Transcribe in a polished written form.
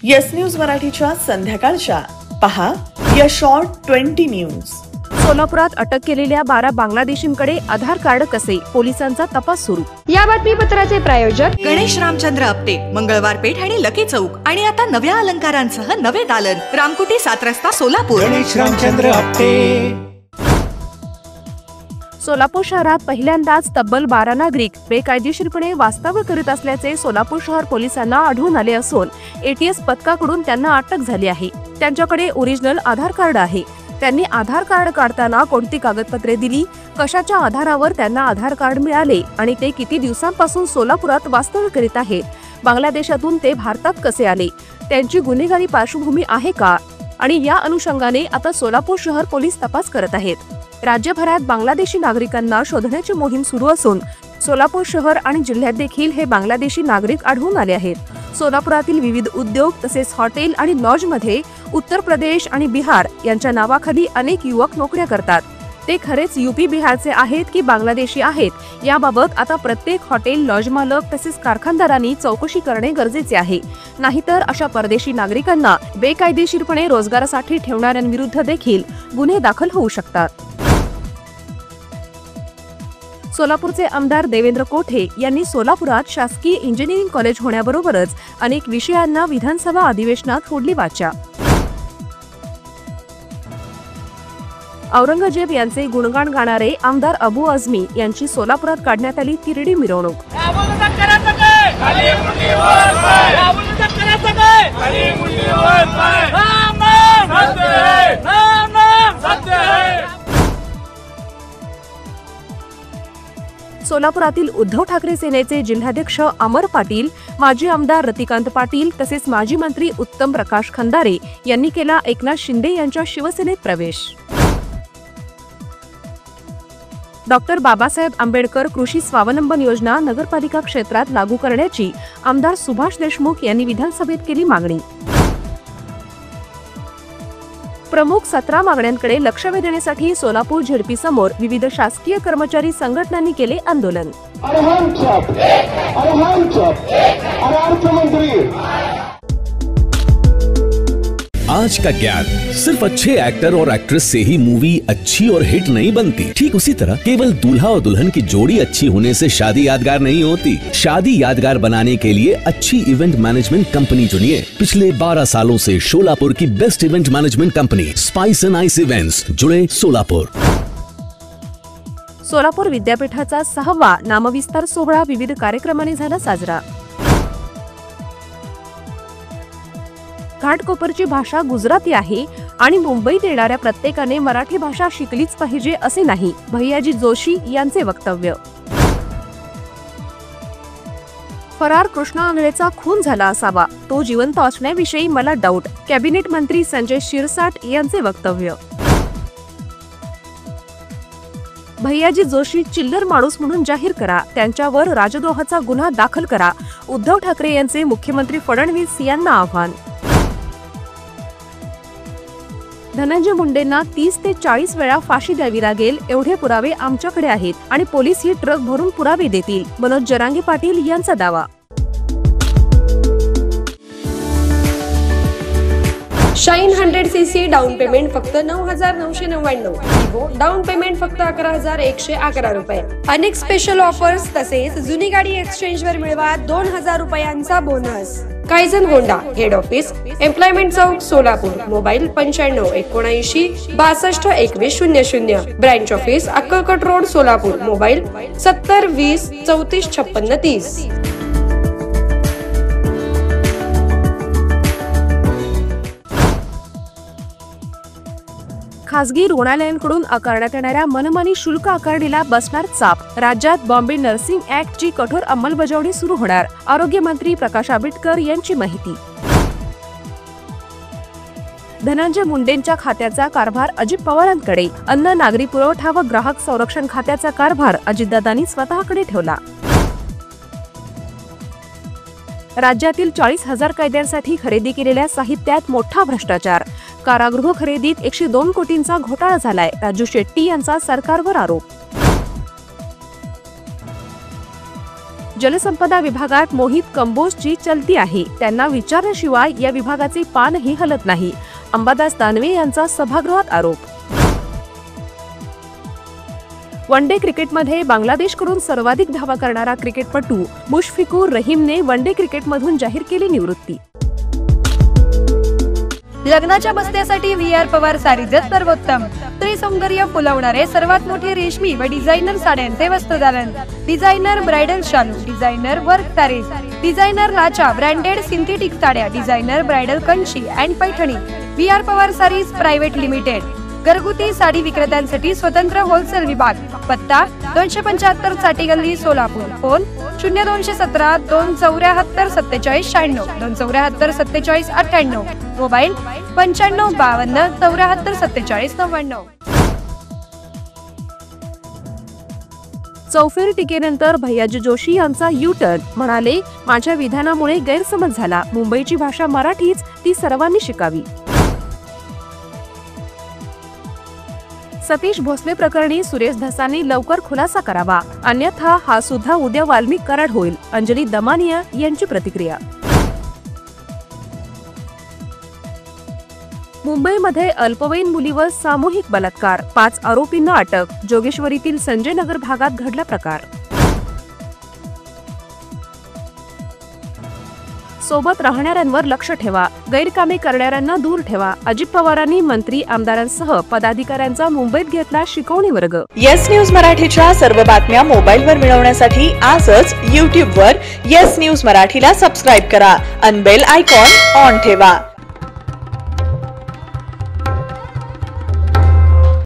Yes news मराठीच्या संध्याकाळच्या पहा या शॉर्ट 20 न्यूज। सोलापुरात अटक केलेल्या 12 बांगलादेशींकडे आधार कार्ड कसे, पोलिसांचा तपास सुरू। या बातमीपत्राचे प्रायोजक गणेश रामचंद्र आपटे, मंगळवार पेठ आणि लकी चौक आणि आता नव्या अलंकारांसह नवे दालन, रामकुटी 7 रस्ता सोलापूर। गणेश रामचंद्र आपटे। सोलापूर शहरात पहिल्यांदाच तब्बल 12 नागरिक बेकायदेशीरपणे वास्तव्य करीत असल्याचे सोलापूर शहर पोलिसांना आढळून आले असून एटीएस पथकाकडून त्यांना अटक झाली आहे। त्यांच्याकडे ओरिजिनल आधार कार्ड आहे। त्यांनी आधार कार्ड काढताना कोणती कागदपत्रे दिली, कशाच्या आधारावर त्यांना आधार कार्ड मिळाले आणि ते किती दिवसांपासून सोलापुरात वास्तव्य करीत आहेत, बांगलादेशातून ते भारतात कसे आले, त्यांची गुन्हेगारी पार्श्वभूमी आहे का आणि या अनुषंगाने आता सोलापूर शहर पोलीस तपास करत आहेत। राज्यभरात बांगलादेशी नागरिकांना शोधण्याची मोहीम सुरू असून सोलापूर शहर आणि जिल्ह्यात देखील हे बांगलादेशी नागरिक आढळून आले आहेत। सोलापुरातील विविध उद्योग तसेच हॉटेल आणि लॉजमध्ये उत्तर प्रदेश आणि बिहार यांच्या नावाखाली अनेक युवक नोकऱ्या करतात। ते खरेच यूपी बिहारचे आहेत की बांगलादेशी आहेत, याबाबत आता प्रत्येक हॉटेल, लॉज मालक तसेच कारखानदारांनी चौकशी करणे गरजेचे आहे। नाहीतर अशा परदेशी नागरिकांना बेकायदेशीरपणे रोजगारासाठी ठेवणाऱ्यांविरुद्ध देखील गुन्हे दाखल होऊ शकतात। सोलापूरचे आमदार देवेंद्र कोठे यांनी सोलापुरात शासकीय इंजिनिअरिंग कॉलेज होण्याबरोबरच अनेक विषयांना विधानसभा अधिवेशनात फोडली वाचा। औरंगजेब यांचे गुणगान गाणारे आमदार अबू आझमी यांची सोलापुरात काढण्यात आली तिरडी मिरवणूक। सोलापुरातील उद्धव ठाकरे सेनेचे जिल्हाध्यक्ष अमर पाटील, माजी आमदार रतिकांत पाटील तसेच माजी मंत्री उत्तम प्रकाश खंदारे यांनी केला एकनाथ शिंदे यांच्या शिवसेनेत प्रवेश। डॉक्टर बाबासाहेब आंबेडकर कृषी स्वावलंबन योजना नगरपालिका क्षेत्रात लागू करण्याची आमदार सुभाष देशमुख यांनी विधानसभेत केली मागणी। प्रमुख 17 मागण्यांकडे लक्ष वेधण्यासाठी सोलापूर झेडपी समोर विविध शासकीय कर्मचारी संघटनांनी केले आंदोलन। आज का ज्ञान सिर्फ अच्छे एक्टर और एक्ट्रेस से ही मूवी अच्छी और हिट नहीं बनती। ठीक उसी तरह केवल दूल्हा और दुल्हन की जोड़ी अच्छी होने से शादी यादगार नहीं होती। शादी यादगार बनाने के लिए अच्छी इवेंट मैनेजमेंट कंपनी चुनिए। पिछले 12 सालों से सोलापुर की best event management company spice end ice events, जुड़े सोलापुर। सोलापूर विद्यापीठाचा 6वा नामविस्तार सोहळा विविध कार्यक्रमांनी झाला साजरा। घाटकोपरची भाषा गुजराती आहे आणि मुंबईत येणाऱ्या प्रत्येकाने मराठी भाषा शिकलीच पाहिजे असे नाही, भैयाजी जोशी यांचे वक्तव्य। फरार कृष्णा आंधळेचा खून झाला असावा, तो जिवंत असण्याविषयी मला डाऊट, कॅबिनेट मंत्री संजय शिरसाट यांचे वक्तव्य। भैयाजी जोशी चिल्लर माणूस म्हणून जाहीर करा, त्यांच्यावर राजद्रोहाचा गुन्हा दाखल करा, उद्धव ठाकरे यांचे मुख्यमंत्री फडणवीस यांना आव्हान। धनंजय मुंडेंना 30 ते 40 वेळा फाशी द्यावी लागेल एवढे पुरावे आमच्याकडे आहेत आणि पोलीस ही ट्रक भरून पुरावे देतील, मनोज जरांगे पाटील यांचा दावा। शाईन 100cc डाऊन पेमेंट फक्त 9,999, विवो डाऊन पेमेंट फक्त 11,111 रुपये। अनेक स्पेशल ऑफर्स तसेच जुनी गाडी एक्सचेंज वर मिळवा 2,000 रुपयांचा bonus. Kaizen Honda, head office employment चौक Solapur, mobile 957979622100, branch office Akkalkot road Solapur, mobile 7020345630। खासगी रुग्णालयांकडून आकारण्यात येणाऱ्या मनमानी शुल्क आकारणीला बसणार चाप। राज्यात बॉम्बे नर्सिंग ऍक्टची कठोर अंमलबजावणी सुरू होणार, आरोग्यमंत्री प्रकाश आंबेडकर यांची माहिती। धनंजय मुंडेंच्या खात्याचा कारभार अजित पवारांकडे, अन्न नागरी पुरवठा व ग्राहक संरक्षण खात्याचा कारभार अजितदादांनी स्वतःकडे ठेवला। राज्यातील 40,000 कैद्यांसाठी खरेदी केलेल्या साहित्यात मोठा भ्रष्टाचार, कारागृह खरेदीत 102 कोटींचा घोटाळा झालाय, राजू शेट्टी यांचा सरकारवर आरोप। जलसंपदा विभागात मोहित कंबोजची चलती आहे. त्यांना विचारल्याशिवाय या विभागाचे पानही हलत नाही. अंबादास दानवे यांचा सभागृहात आरोप. वन डे क्रिकेटमध्ये बांगलादेशकडून सर्वाधिक धावा करणारा क्रिकेटपटू मुशफिकुर रहीमने वन डे क्रिकेटमधून जाहीर केली निवृत्ती. लग्नाच्या बस्त्यासाठी VR पवार सारीजच सर्वोत्तम. स्त्री सौंदर्य फुलवणारे सर्वात मोठे रेशमी व डिझायनर साड्यांचे वस्त्रदालन. डिझायनर ब्रायडल शालू, डिझायनर वर्क सारीज, डिझायनर लाचा, ब्रँडेड सिंथेटिक साड्या, designer bridal Kanchi and Paithani. VR Pawar sarees private limited. घरगुती साडी विक्रेत्यांसाठी स्वतंत्र होलसेल विभाग. पत्ता 275 चाटी गल्ली सोलापूर. फोन 0217 274 47 96 274 47 98. मोबाईल 95 52 74 47 99. चौफेर टीकेनंतर भैयाजी जोशी यांचा U-टर्न. म्हणाले, माझ्या विधानामुळे गैरसमज झाला. मुंबईची भाषा मराठीच, ती सर्वांनी शिकावी. सतीश भोसले प्रकरणी सुरेश धसांनी लवकर खुलासा करावा, अन्यथा हा सुद्धा उद्या वाल्मिक कराड होईल. अंजली दमानिया यांची प्रतिक्रिया. मुंबईमध्ये अल्पवयीन मुलीवर सामूहिक बलात्कार, 5 आरोपींना अटक. जोगेश्वरीतील संजय नगर भागात घडला प्रकार. सोबत राहणाऱ्यांवर लक्ष ठेवा, गैरकामे करणाऱ्यांना दूर ठेवा. अजित पवारांनी मंत्री आमदारांसह पदाधिकाऱ्यांचा मुंबईत घेतला शिकवणी वर्ग. येस न्यूज मराठीच्या सर्व बातम्या मोबाईलवर मिळवण्यासाठी आजच YouTube वर येस न्यूज मराठीला सबस्क्राईब करा आणि बेल आयकॉन ऑन ठेवा.